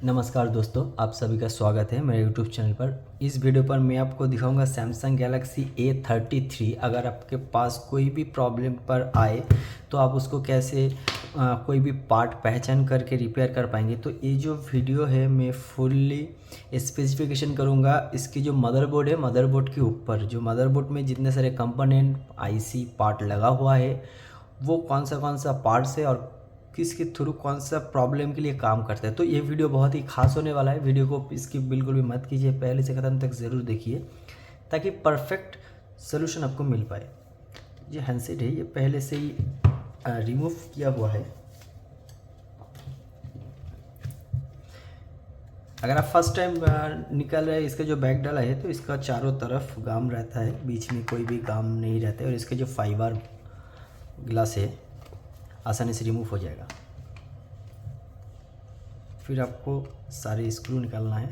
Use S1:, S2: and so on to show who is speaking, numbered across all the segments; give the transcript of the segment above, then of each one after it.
S1: नमस्कार दोस्तों, आप सभी का स्वागत है मेरे YouTube चैनल पर। इस वीडियो पर मैं आपको दिखाऊंगा सैमसंग गैलेक्सी A33। अगर आपके पास कोई भी प्रॉब्लम पर आए तो आप उसको कैसे कोई भी पार्ट पहचान करके रिपेयर कर पाएंगे। तो ये जो वीडियो है मैं फुल्ली स्पेसिफिकेशन करूंगा। इसकी जो मदरबोर्ड है, मदरबोर्ड के ऊपर जो मदरबोर्ड में जितने सारे कंपोनेंट IC पार्ट लगा हुआ है वो कौन सा पार्ट्स है और किसके थ्रू कौन सा प्रॉब्लम के लिए काम करता है। तो ये वीडियो बहुत ही खास होने वाला है। वीडियो को इसकी बिल्कुल भी मत कीजिए, पहले से ख़त्म तक ज़रूर देखिए ताकि परफेक्ट सोल्यूशन आपको मिल पाए। ये हैंडसेट है, ये पहले से ही रिमूव किया हुआ है। अगर आप फर्स्ट टाइम निकाल रहे हैं, इसका जो बैक डाला है तो इसका चारों तरफ गाम रहता है, बीच में कोई भी गाम नहीं रहता है। और इसके जो फाइबर ग्लास है आसानी से रिमूव हो जाएगा। फिर आपको सारे स्क्रू निकालना है।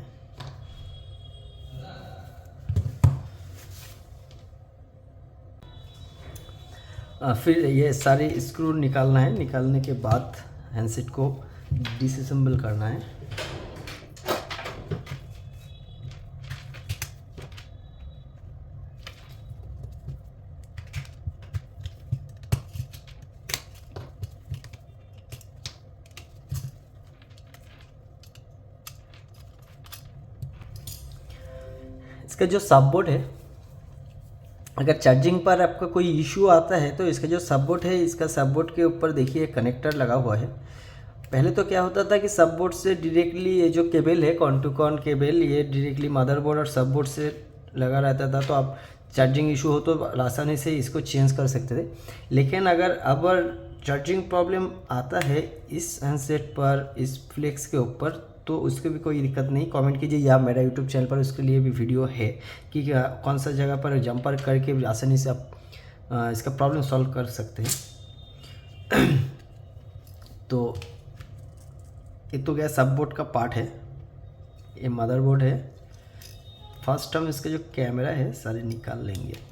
S1: फिर ये सारे स्क्रू निकालना है। निकालने के बाद हैंडसेट को डिसअसेंबल करना है। इसका जो सबबोर्ड है, अगर चार्जिंग पर आपका कोई इशू आता है तो इसका जो सबबोर्ड है, इसका सबबोर्ड के ऊपर देखिए कनेक्टर लगा हुआ है। पहले तो क्या होता था कि सबबोर्ड से डायरेक्टली ये जो केबल है, कॉन टू कॉन केबल, ये डायरेक्टली मदरबोर्ड और सबबोर्ड से लगा रहता था। तो आप चार्जिंग इशू हो तो आसानी से इसको चेंज कर सकते थे। लेकिन अगर अब चार्जिंग प्रॉब्लम आता है इस हैंडसेट पर, इस फ्लेक्स के ऊपर, तो उसकी भी कोई दिक्कत नहीं। कमेंट कीजिए या मेरा यूट्यूब चैनल पर उसके लिए भी वीडियो है कि कौन सा जगह पर जंपर करके आसानी से आप इसका प्रॉब्लम सॉल्व कर सकते हैं। तो ये तो क्या सबबोर्ड का पार्ट है, ये मदरबोर्ड है। फर्स्ट हम इसका जो कैमरा है सारे निकाल लेंगे।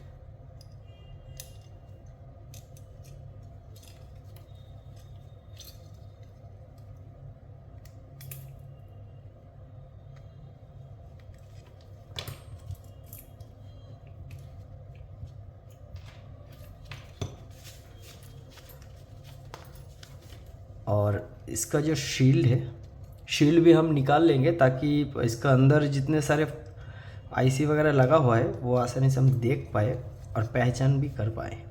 S1: और इसका जो शील्ड है, शील्ड भी हम निकाल लेंगे ताकि इसका अंदर जितने सारे IC वगैरह लगा हुआ है वो आसानी से हम देख पाए और पहचान भी कर पाए।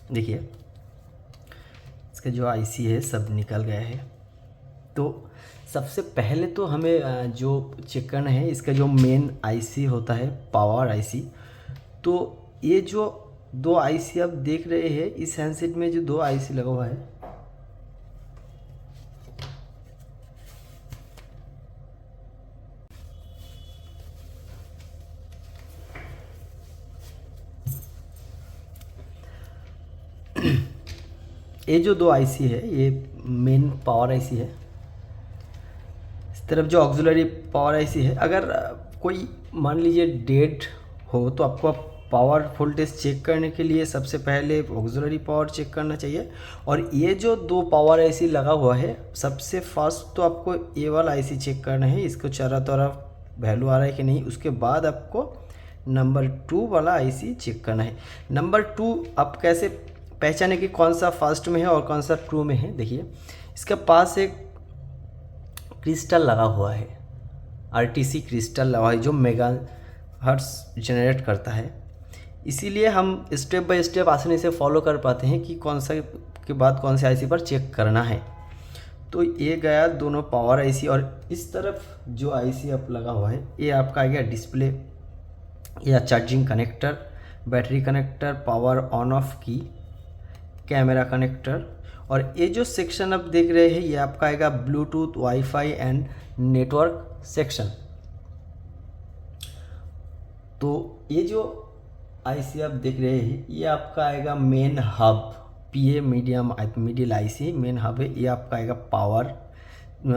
S1: देखिए इसका जो IC है सब निकल गया है। तो सबसे पहले तो हमें जो चेक करना है, इसका जो मेन IC होता है, पावर IC। तो ये जो दो IC आप देख रहे हैं, इस हैंडसेट में जो दो IC लगा हुआ है, ये जो दो IC है ये मेन पावर IC है। इस तरफ जो ऑक्सिलरी पावर IC है, अगर कोई मान लीजिए डेड हो तो आपको पावर वोल्टेज चेक करने के लिए सबसे पहले ऑक्सिलरी पावर चेक करना चाहिए। और ये जो दो पावर IC लगा हुआ है, सबसे फर्स्ट तो आपको ये वाला IC चेक करना है, इसको चारों तरफ वैल्यू आ रहा है कि नहीं। उसके बाद आपको नंबर 2 वाला IC चेक करना है। नंबर 2 आप कैसे पहचाने कि कौन सा फर्स्ट में है और कौन सा ट्रू में है। देखिए इसके पास एक क्रिस्टल लगा हुआ है, RTC क्रिस्टल लगा हुआ है जो मेगा हर्ट्ज जनरेट करता है। इसीलिए हम स्टेप बाय स्टेप आसानी से फॉलो कर पाते हैं कि कौन सा के बाद कौन से IC पर चेक करना है। तो ये गया दोनों पावर IC। और इस तरफ जो IC आप लगा हुआ है ये आपका आ गया डिस्प्ले या charging connector, battery connector, power on off की, कैमरा कनेक्टर। और ये जो सेक्शन आप देख रहे हैं ये आपका आएगा Bluetooth, wifi and network section. तो ये जो आईसी आप देख रहे हैं, ये आपका आएगा मेन हब, पीए मिडिल आईसी मेन हब है। ये आपका आएगा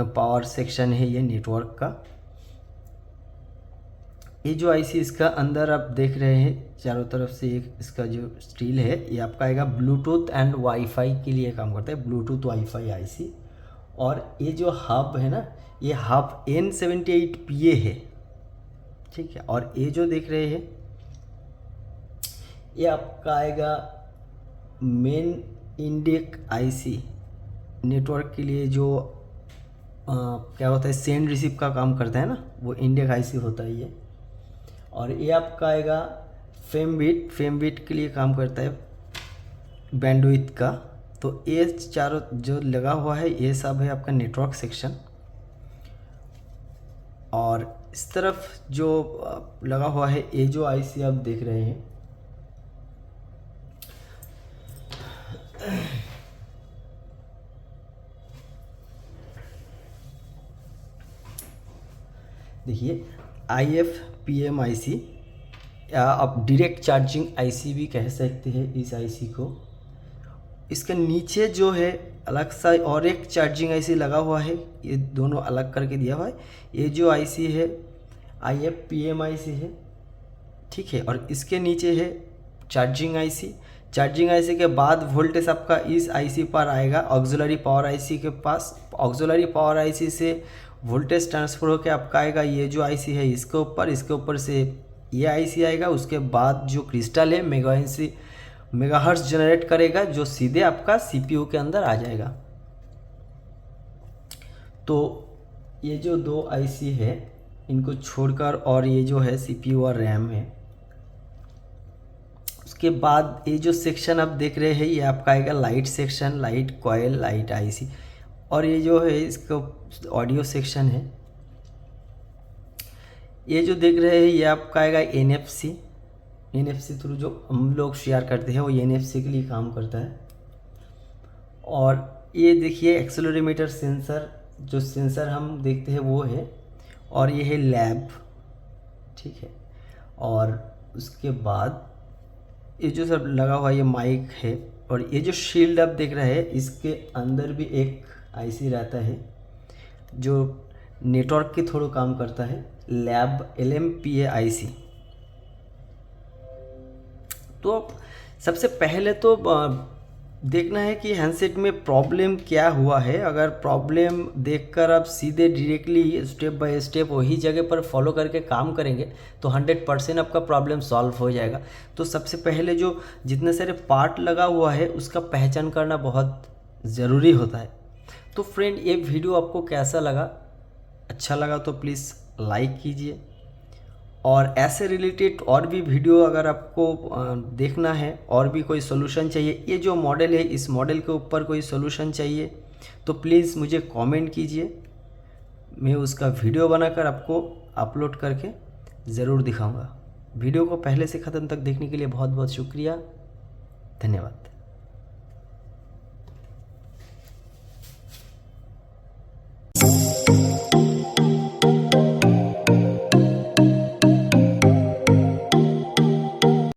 S1: पावर सेक्शन है ये नेटवर्क का। ये जो आईसी इसका अंदर आप देख रहे हैं चारों तरफ से एक इसका जो स्टील है, ये आपका आएगा ब्लूटूथ एंड वाईफाई के लिए काम करता है, ब्लूटूथ वाईफाई आईसी। और ये जो हब है ना, ये हब N78PA है, ठीक है। और ये जो देख रहे हैं ये आपका आएगा मेन इंडेक आईसी, नेटवर्क के लिए जो क्या होता है सेंड रिसीव का काम करता है ना, वो इंडेक आईसी होता है ये। और ये आपका आएगा फेमबिट के लिए काम करता है बैंडविड्थ का। तो ये चारों जो लगा हुआ है ये सब है आपका नेटवर्क सेक्शन। और इस तरफ जो लगा हुआ है ये जो आईसी आप देख रहे हैं, देखिए IFPM आईसी, या आप डायरेक्ट चार्जिंग आईसी भी कह सकते हैं इस आईसी को। इसके नीचे जो है अलग सा और एक चार्जिंग आईसी लगा हुआ है, ये दोनों अलग करके दिया हुआ है। ये जो आईसी है IFPM आईसी है, ठीक है। और इसके नीचे है चार्जिंग आईसी। चार्जिंग आईसी के बाद वोल्टेज आपका इस आईसी पर आएगा ऑक्सिलरी पावर आईसी के पास। ऑक्सिलरी पावर आईसी से वोल्टेज ट्रांसफ़र होकर आपका आएगा ये जो आईसी है इसके ऊपर से ये आईसी आएगा। उसके बाद जो क्रिस्टल है मेगाहर्ट्ज़ जनरेट करेगा, जो सीधे आपका सीपीयू के अंदर आ जाएगा। तो ये जो दो आईसी है इनको छोड़कर, और ये जो है सीपीयू और रैम है। उसके बाद ये जो सेक्शन आप देख रहे हैं ये आपका आएगा light section, light coil, light IC. और ये जो है इसका ऑडियो सेक्शन है। ये जो देख रहे हैं ये आपका आएगा एनएफसी थ्रू जो हम लोग शेयर करते हैं वो एनएफसी के लिए काम करता है। और ये देखिए एक्सेलेरोमीटर सेंसर, जो सेंसर हम देखते हैं वो है। और ये है लैब, ठीक है। और उसके बाद ये जो सब लगा हुआ ये माइक है। और ये जो शील्ड आप देख रहे हैं इसके अंदर भी एक आईसी रहता है जो नेटवर्क के थ्रू काम करता है, लैब LMPA आईसी। तो सबसे पहले तो देखना है कि हैंडसेट में प्रॉब्लम क्या हुआ है। अगर प्रॉब्लम देखकर आप सीधे डायरेक्टली स्टेप बाय स्टेप वही जगह पर फॉलो करके काम करेंगे तो 100% आपका प्रॉब्लम सॉल्व हो जाएगा। तो सबसे पहले जो जितने सारे पार्ट लगा हुआ है उसका पहचान करना बहुत ज़रूरी होता है। तो फ्रेंड ये वीडियो आपको कैसा लगा? अच्छा लगा तो प्लीज़ लाइक कीजिए। और ऐसे रिलेटेड और भी वीडियो अगर आपको देखना है और भी कोई सोल्यूशन चाहिए, ये जो मॉडल है इस मॉडल के ऊपर कोई सोल्यूशन चाहिए तो प्लीज़ मुझे कमेंट कीजिए। मैं उसका वीडियो बनाकर आपको अपलोड करके ज़रूर दिखाऊंगा। वीडियो को पहले से ख़त्म तक देखने के लिए बहुत बहुत शुक्रिया, धन्यवाद।